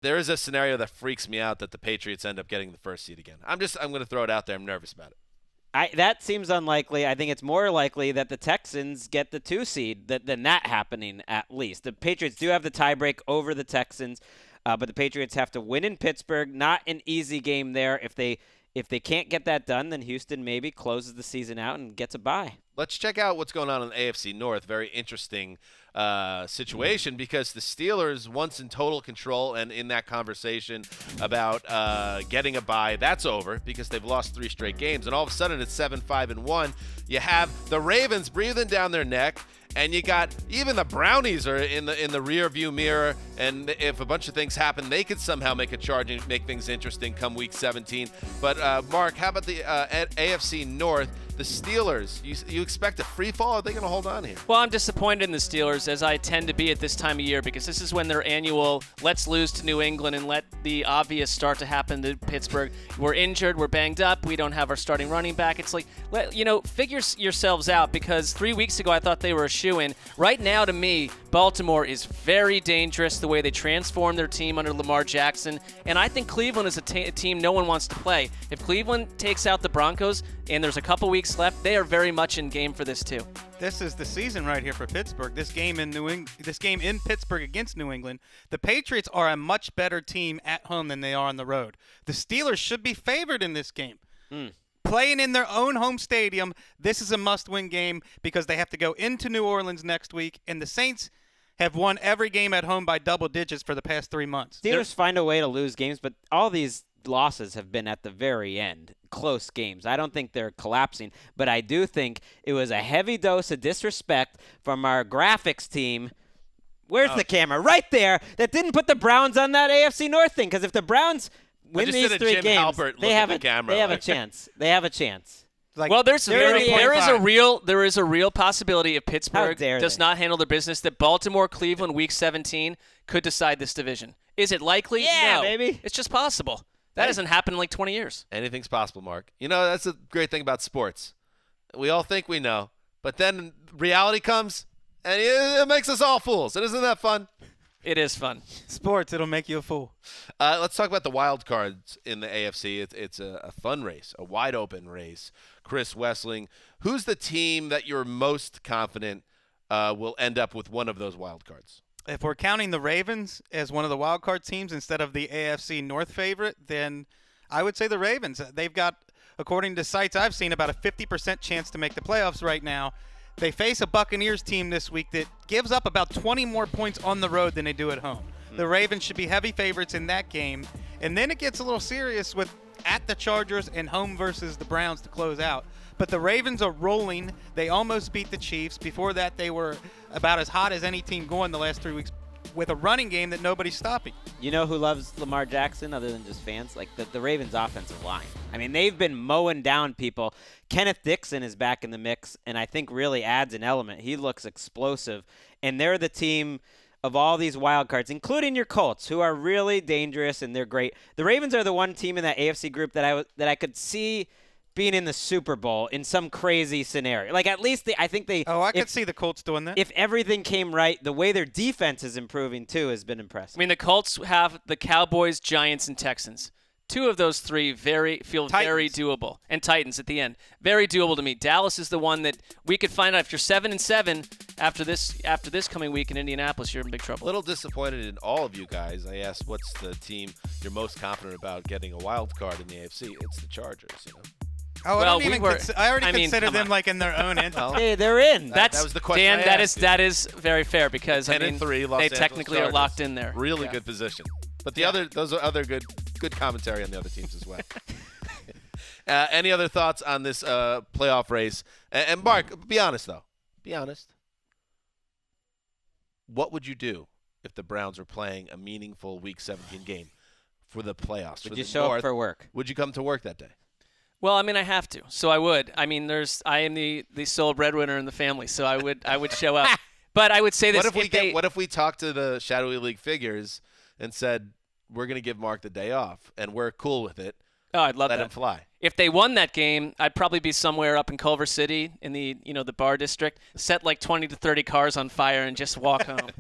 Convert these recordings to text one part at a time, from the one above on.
There is a scenario that freaks me out that the Patriots end up getting the first seed again. I'm going to throw it out there. I'm nervous about it. That seems unlikely. I think it's more likely that the Texans get the 2 seed than that happening at least. The Patriots do have the tiebreak over the Texans, but the Patriots have to win in Pittsburgh. Not an easy game there. If they can't get that done, then Houston maybe closes the season out and gets a bye. Let's check out what's going on in the AFC North. Very interesting situation because the Steelers, once in total control and in that conversation about getting a bye, that's over because they've lost 3 straight games. And all of a sudden it's 7-5-1. You have the Ravens breathing down their neck. And you got even the Brownies are in the rear view mirror, and if a bunch of things happen, they could somehow make a charge and make things interesting come week 17. But Mark, how about the AFC North? The Steelers, you expect a free fall? Are they going to hold on here? Well, I'm disappointed in the Steelers, as I tend to be at this time of year, because this is when their annual let's lose to New England and let the obvious start to happen to Pittsburgh. We're injured, we're banged up, we don't have our starting running back. It's like, figure yourselves out, because 3 weeks ago I thought they were a shoo-in. Right now, to me, Baltimore is very dangerous the way they transformed their team under Lamar Jackson, and I think Cleveland is a team no one wants to play. If Cleveland takes out the Broncos and there's a couple weeks left, they are very much in game for this too. This is the season right here for Pittsburgh. This game in Pittsburgh against New England, the Patriots are a much better team at home than they are on the road. The Steelers should be favored in this game. Playing in their own home stadium, this is a must-win game because they have to go into New Orleans next week, and the Saints have won every game at home by double digits for the past 3 months. Steelers find a way to lose games, but all these losses have been at the very end, close games. I don't think they're collapsing, but I do think it was a heavy dose of disrespect from our graphics team. Where's the camera? Right there. That didn't put the Browns on that AFC North thing, because if the Browns win these 3 games, they have a chance. They have a chance. Well, there is a real possibility if Pittsburgh does not handle their business that Baltimore, Cleveland, Week 17 could decide this division. Is it likely? Yeah, no. baby. It's just possible. That hasn't happened in like 20 years. Anything's possible, Mark. That's a great thing about sports. We all think we know, but then reality comes, and it makes us all fools. And isn't that fun? It is fun. Sports, it'll make you a fool. Let's talk about the wild cards in the AFC. It's a fun race, a wide-open race. Chris Wessling, who's the team that you're most confident will end up with one of those wild cards? If we're counting the Ravens as one of the wild card teams instead of the AFC North favorite, then I would say the Ravens. They've got, according to sites I've seen, about a 50% chance to make the playoffs right now. They face a Buccaneers team this week that gives up about 20 more points on the road than they do at home. The Ravens should be heavy favorites in that game. And then it gets a little serious with at the Chargers and home versus the Browns to close out. But the Ravens are rolling. They almost beat the Chiefs. Before that, they were about as hot as any team going the last 3 weeks with a running game that nobody's stopping. You know who loves Lamar Jackson other than just fans? Like the Ravens offensive line. I mean, they've been mowing down people. Kenneth Dixon is back in the mix, and I think really adds an element. He looks explosive, and they're the team of all these wild cards, including your Colts, who are really dangerous, and they're great. The Ravens are the one team in that AFC group that I could see being in the Super Bowl in some crazy scenario. Like, at least I think they... Oh, I could see the Colts doing that. If everything came right, the way their defense is improving, too, has been impressive. I mean, the Colts have the Cowboys, Giants, and Texans. 2 of those 3 feel very doable. And Titans at the end. Very doable to me. Dallas is the one that we could find out if you're 7-7 after this coming week in Indianapolis, you're in big trouble. A little disappointed in all of you guys. I asked what's the team you're most confident about getting a wild card in the AFC. It's the Chargers, Oh, well, I already consider them like in their own intel. Hey, they're in. That was the question. Dan, that is very fair because 10-3, they technically are locked in there. Really good position. But those are other good commentary on the other teams as well. Any other thoughts on this playoff race? And Mark, be honest though. Be honest. What would you do if the Browns were playing a meaningful Week 17 game for the playoffs? Would you show up for work? Would you come to work that day? Well, I mean, I have to, so I would. I mean, I am the sole breadwinner in the family, so I would show up. But I would say this: what if we talked to the Shadowy League figures and said we're going to give Mark the day off, and we're cool with it, Oh, I'd love let that. him fly. If they won that game, I'd probably be somewhere up in Culver City in the the bar district, set like 20 to 30 cars on fire and just walk home.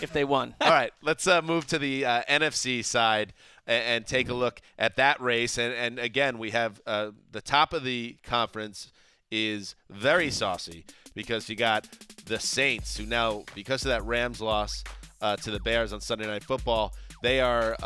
If they won. All right, let's move to the NFC side and take a look at that race. And again, we have the top of the conference is very saucy because you got the Saints, who now, because of that Rams loss to the Bears on Sunday Night Football, they are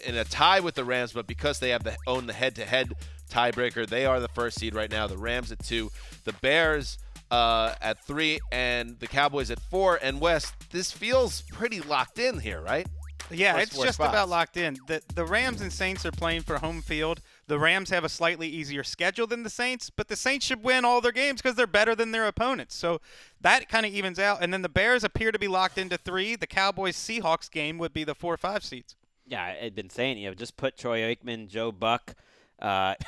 in a tie with the Rams, but because they have own the head-to-head tiebreaker, they are the first seed right now. The Rams at 2, the Bears at 3, and the Cowboys at 4. And Wes, this feels pretty locked in here, right? Yeah, First it's four just spots. about locked in. The Rams and Saints are playing for home field. The Rams have a slightly easier schedule than the Saints, but the Saints should win all their games because they're better than their opponents. So that kind of evens out. And then the Bears appear to be locked into 3. The Cowboys-Seahawks game would be the 4 or 5 seeds. Yeah, I'd been saying, just put Troy Aikman, Joe Buck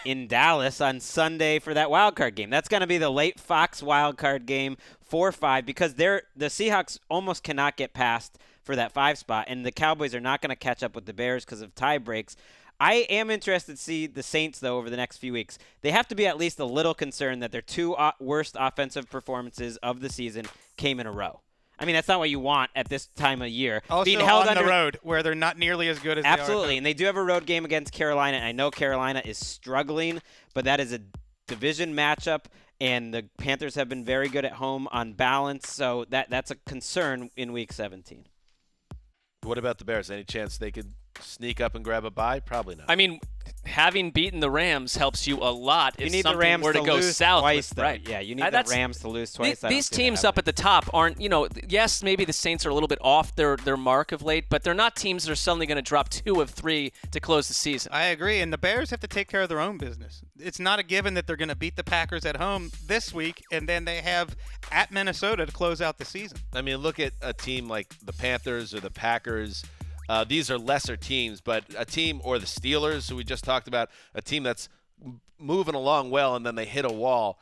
in Dallas on Sunday for that wild card game. That's going to be the late Fox wild card game, 4-5, because the Seahawks almost cannot get past for that 5 spot, and the Cowboys are not going to catch up with the Bears because of tie breaks. I am interested to see the Saints, though, over the next few weeks. They have to be at least a little concerned that their 2 worst offensive performances of the season came in a row. I mean, that's not what you want at this time of year. Also being held on under the road, where they're not nearly as good as Absolutely, they are. and they do have a road game against Carolina. And I know Carolina is struggling, but that is a division matchup, and the Panthers have been very good at home on balance, so that's a concern in Week 17. What about the Bears? Any chance they could sneak up and grab a bye? Probably not. I mean, having beaten the Rams helps you a lot if You need the something Rams were to go lose south. twice, though. Right. Yeah, you need That's- the Rams to lose twice. I don't These see that teams up happening. at the top aren't, yes, maybe the Saints are a little bit off their mark of late, but they're not teams that are suddenly going to drop 2 of 3 to close the season. I agree, and the Bears have to take care of their own business. It's not a given that they're going to beat the Packers at home this week, and then they have at Minnesota to close out the season. I mean, look at a team like the Panthers or the Packers. These are lesser teams, but a team, or the Steelers, who we just talked about, a team that's moving along well and then they hit a wall.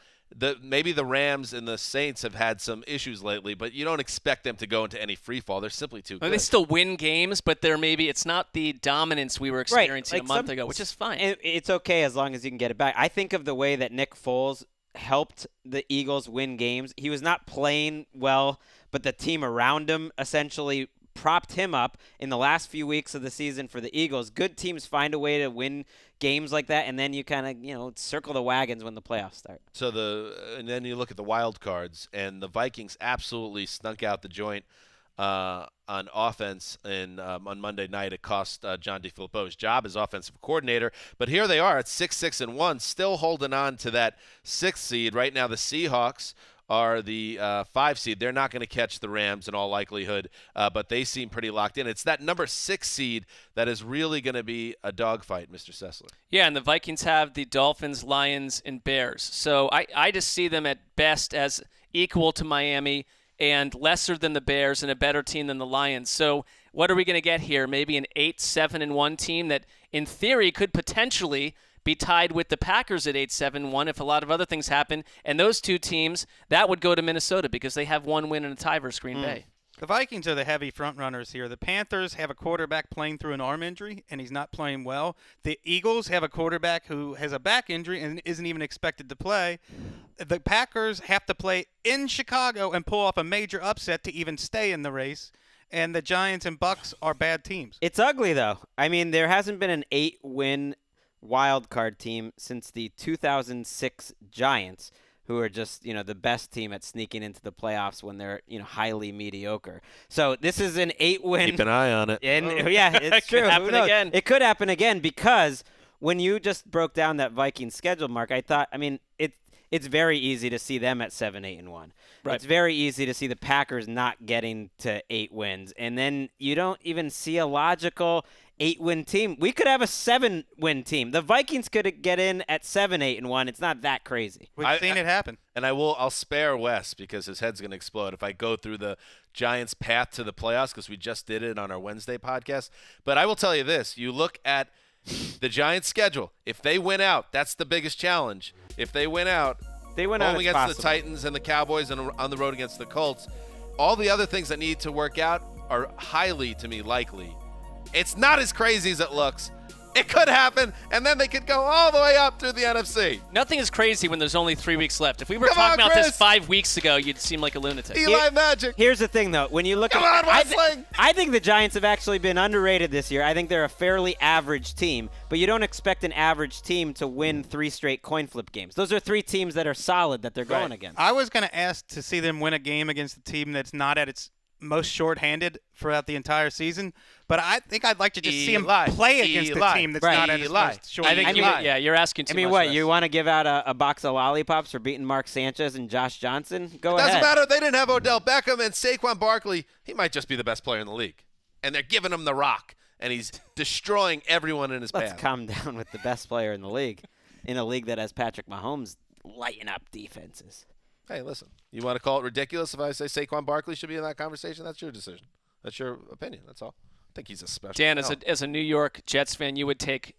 Maybe the Rams and the Saints have had some issues lately, but you don't expect them to go into any free fall. They're simply too good. They still win games, but it's not the dominance we were experiencing Like a month ago, which is fine. It's okay as long as you can get it back. I think of the way that Nick Foles helped the Eagles win games. He was not playing well, but the team around him essentially propped him up in the last few weeks of the season for the Eagles. Good teams find a way to win games like that, and then you kind of, circle the wagons when the playoffs start. So and then you look at the wild cards, and the Vikings absolutely snuck out the joint on offense on Monday night. It cost John DeFilippo his job as offensive coordinator, but here they are at 6-6-1, still holding on to that 6th seed. Right now the Seahawks are the 5 seed. They're not going to catch the Rams in all likelihood, but they seem pretty locked in. It's that number 6 seed that is really going to be a dogfight, Mr. Sessler. Yeah, and the Vikings have the Dolphins, Lions, and Bears. So I just see them at best as equal to Miami and lesser than the Bears and a better team than the Lions. So what are we going to get here? Maybe an 8-7-1 team that, in theory, could potentially be tied with the Packers at 8-7-1 if a lot of other things happen. And those 2 teams, that would go to Minnesota because they have 1 win and a tie versus Green Bay. The Vikings are the heavy front runners here. The Panthers have a quarterback playing through an arm injury, and he's not playing well. The Eagles have a quarterback who has a back injury and isn't even expected to play. The Packers have to play in Chicago and pull off a major upset to even stay in the race. And the Giants and Bucks are bad teams. It's ugly, though. I mean, there hasn't been an 8-win wild card team since the 2006 Giants, who are just, the best team at sneaking into the playoffs when they're, highly mediocre. So this is an 8-win. Keep an eye on it. And yeah, it's true. Could happen Who knows? again. It could happen again because when you just broke down that Vikings schedule, Mark, I thought, it's very easy to see them at 7-8-1. Right. It's very easy to see the Packers not getting to 8 wins. And then you don't even see a logical 8-win team. We could have a 7-win team. The Vikings could get in at 7-8-1. It's not that crazy. We've seen it happen. And I'll spare Wes because his head's going to explode if I go through the Giants' path to the playoffs, because we just did it on our Wednesday podcast. But I will tell you this. You look at the Giants' schedule. If they win out, that's the biggest challenge. If they win out, They went home out against possible. the Titans and the Cowboys and on the road against the Colts, all the other things that need to work out are highly, to me, likely. It's not as crazy as it looks, It could happen, and then they could go all the way up through the NFC. Nothing is crazy when there's only 3 weeks left. If we were Come talking on, about this Chris. 5 weeks ago, you'd seem like a lunatic. Eli Magic. Here's the thing, though. When you look Come at on, Wrestling. I think the Giants have actually been underrated this year. I think they're a fairly average team, but you don't expect an average team to win 3 straight coin flip games. Those are 3 teams that are solid that they're going against. I was going to ask to see them win a game against a team that's not at its most shorthanded throughout the entire season, but I think I'd like to just see them play against a team that's not at its most shorthanded. I think you're asking too much. I mean, of what, us. you want to give out a box of lollipops for beating Mark Sanchez and Josh Johnson? Go Doesn't ahead. matter. They didn't have Odell Beckham and Saquon Barkley. He might just be the best player in the league, and they're giving him the rock, and he's destroying everyone in his Let's path. calm down with the best player in the league, in a league that has Patrick Mahomes lighting up defenses. Hey, listen. You want to call it ridiculous if I say Saquon Barkley should be in that conversation? That's your decision. That's your opinion. That's all. I think he's a special. Dan, as a New York Jets fan, you would take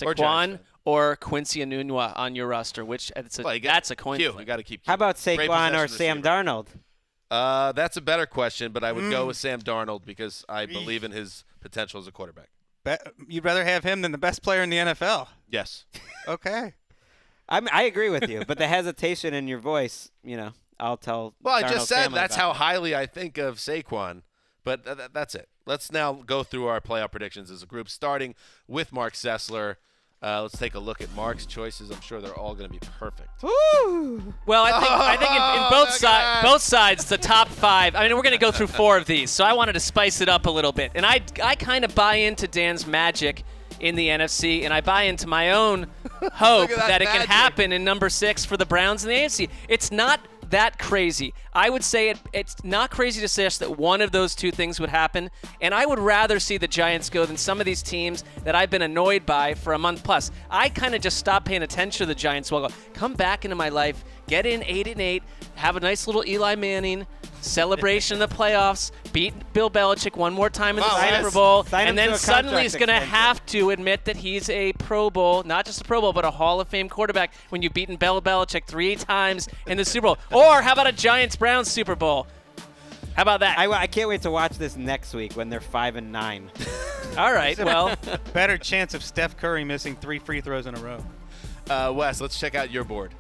Or Giants Saquon fan. or Quincy Enunwa on your roster, which that's a coin Q. flip. You got to keep. How about Great Saquon or possession Sam receiver. Darnold? That's a better question, but I would go with Sam Darnold because I believe in his potential as a quarterback. You'd rather have him than the best player in the NFL. Yes. Okay. I agree with you, but the hesitation in your voice, I'll tell. Well, I Darnold's just said family that's about how it. highly I think of Saquon, but that's it. Let's now go through our playoff predictions as a group, starting with Mark Sessler. Let's take a look at Mark's choices. I'm sure they're all going to be perfect. Well, I think in both sides, the top 5. I mean, we're going to go through 4 of these, so I wanted to spice it up a little bit. And I kind of buy into Dan's magic in the NFC, and I buy into my own hope Look at that it can magic. happen in number 6 for the Browns in the AFC. It's not that crazy. I would say it's not crazy to suggest that one of those 2 things would happen, and I would rather see the Giants go than some of these teams that I've been annoyed by for a month plus. I kind of just stopped paying attention to the Giants. Well, come back into my life, get in 8-8, have a nice little Eli Manning celebration in the playoffs, beat Bill Belichick one more time in the Wow, Super Bowl, sign him and then to a suddenly he's contract going to extension. have to admit that he's a Pro Bowl, not just a Pro Bowl, but a Hall of Fame quarterback when you've beaten Bill Belichick 3 times in the Super Bowl. Or how about a Giants-Browns Super Bowl? How about that? I can't wait to watch this next week when they're 5-9. All right, well, Better chance of Steph Curry missing 3 free throws in a row. Wes, let's check out your board.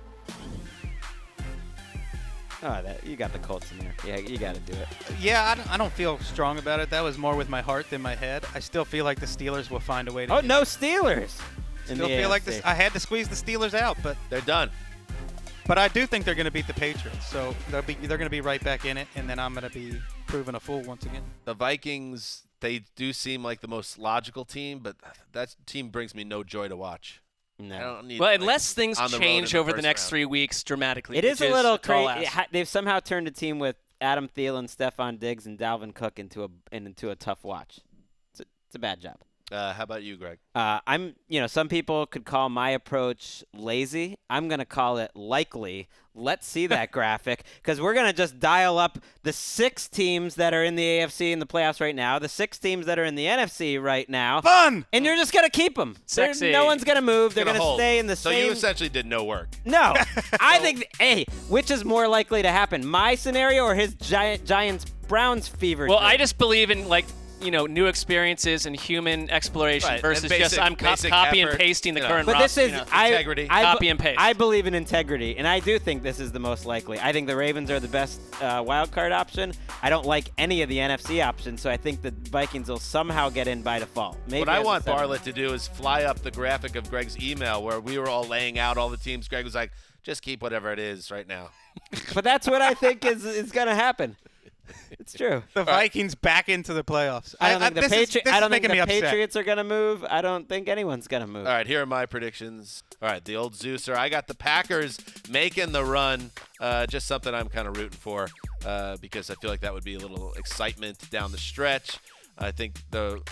Oh, you got the Colts in there. Yeah, you got to do it. Yeah, I don't feel strong about it. That was more with my heart than my head. I still feel like the Steelers will find a way to Oh, get no Steelers. in Still the feel like AFC. this. I had to squeeze the Steelers out, but They're done. I do think they're going to beat the Patriots. So they're going to be right back in it, and then I'm going to be proven a fool once again. The Vikings, they do seem like the most logical team, but that team brings me no joy to watch. I No. don't need, well, like, unless things on the road change in the over the first next round. 3 weeks dramatically. It is which a little a tall crazy. ask. They've somehow turned a team with Adam Thielen, Stephon Diggs, and Dalvin Cook into a tough watch. It's a bad job. How about you, Greg? Some people could call my approach lazy. I'm going to call it likely. Let's see that graphic because we're going to just dial up the 6 teams that are in the AFC in the playoffs right now, the 6 teams that are in the NFC right now. Fun! And you're just going to keep them. Sexy. No one's going to move. They're going to hold. stay in the So same. you essentially did no work. No. I think, which is more likely to happen? My scenario or his Giants-Browns fever? Well, dream? I just believe in new experiences and human exploration Right, versus and basic- just I'm basic copy and effort, pasting the you know. current But roster. this is integrity. Copy and paste. I believe in integrity, and I do think this is the most likely. I think the Ravens are the best wild card option. I don't like any of the NFC options, so I think the Vikings will somehow get in by default. Maybe What I as a want 7. Bartlett to do is fly up the graphic of Greg's email where we were all laying out all the teams. Greg was like, just keep whatever it is right now. But that's what I think is going to happen. It's true. The Vikings back into the playoffs. I don't think the this is- this I is don't think making me the upset. Patriots are going to move. I don't think anyone's going to move. All right, here are my predictions. All right, the old Zeuser. I got the Packers making the run. Just something I'm kind of rooting for because I feel like that would be a little excitement down the stretch. I think the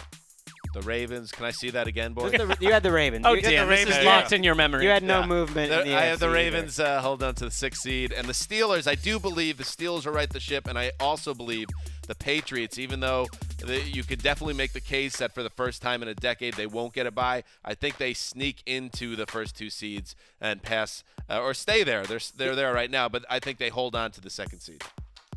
Ravens. Can I see that again, boys? You had the Ravens. oh, You- damn, this is Ravens. locked in your memory. You had no Yeah. movement in the I have the AFC either. Ravens hold on to the 6th seed. And the Steelers, I do believe the Steelers will right the ship. And I also believe the Patriots, even though you could definitely make the case that for the first time in a decade they won't get a bye, I think they sneak into the first 2 seeds and pass or stay there. They're there right now, but I think they hold on to the 2nd seed.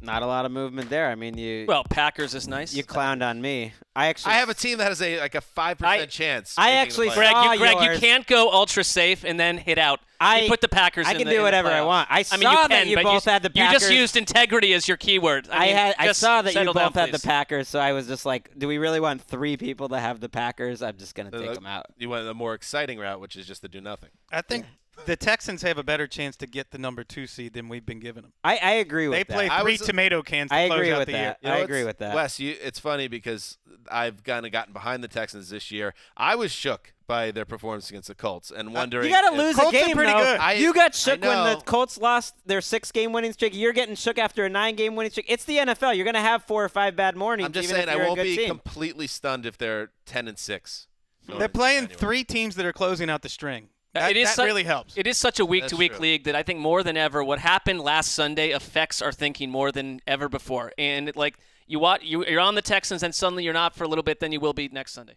Not a lot of movement there. I mean, Well, Packers is nice. you clowned on me. I have a team that has a 5% chance. I making the actually playoffs. Greg, saw you yours. can't go ultra safe and then hit out. You put the Packers I in can the do in the whatever I playoffs. want. I mean, saw you that can, you but both had the You just Packers. used integrity as your keyword. I just saw that you settle both down, had the please. Packers, so I was just like, do we really want 3 people to have the Packers? I'm just going to take them out. You went the more exciting route, which is just to do nothing. I think the Texans have a better chance to get the number 2 seed than we've been giving them. I agree with They that. play I 3 was- tomato cans to I close agree out with the that. year. You know, I agree with that. Wes, it's funny because I've kind of gotten behind the Texans this year. I was shook by their performance against the Colts and wondering. You got to if- lose Colts a are game, pretty though. good. You got shook I when the know. Colts lost their 6-game winning streak. You're getting shook after a 9-game winning streak. It's the NFL. You're going to have 4 or 5 bad mornings. I'm just even saying if I you're won't a good be team. completely stunned if they're 10-6. They're playing 3 teams that are closing out the string. That really helps. It is such a week-to-week true. league that I think more than ever, what happened last Sunday affects our thinking more than ever before. And you're on the Texans, and suddenly you're not for a little bit, then you will be next Sunday.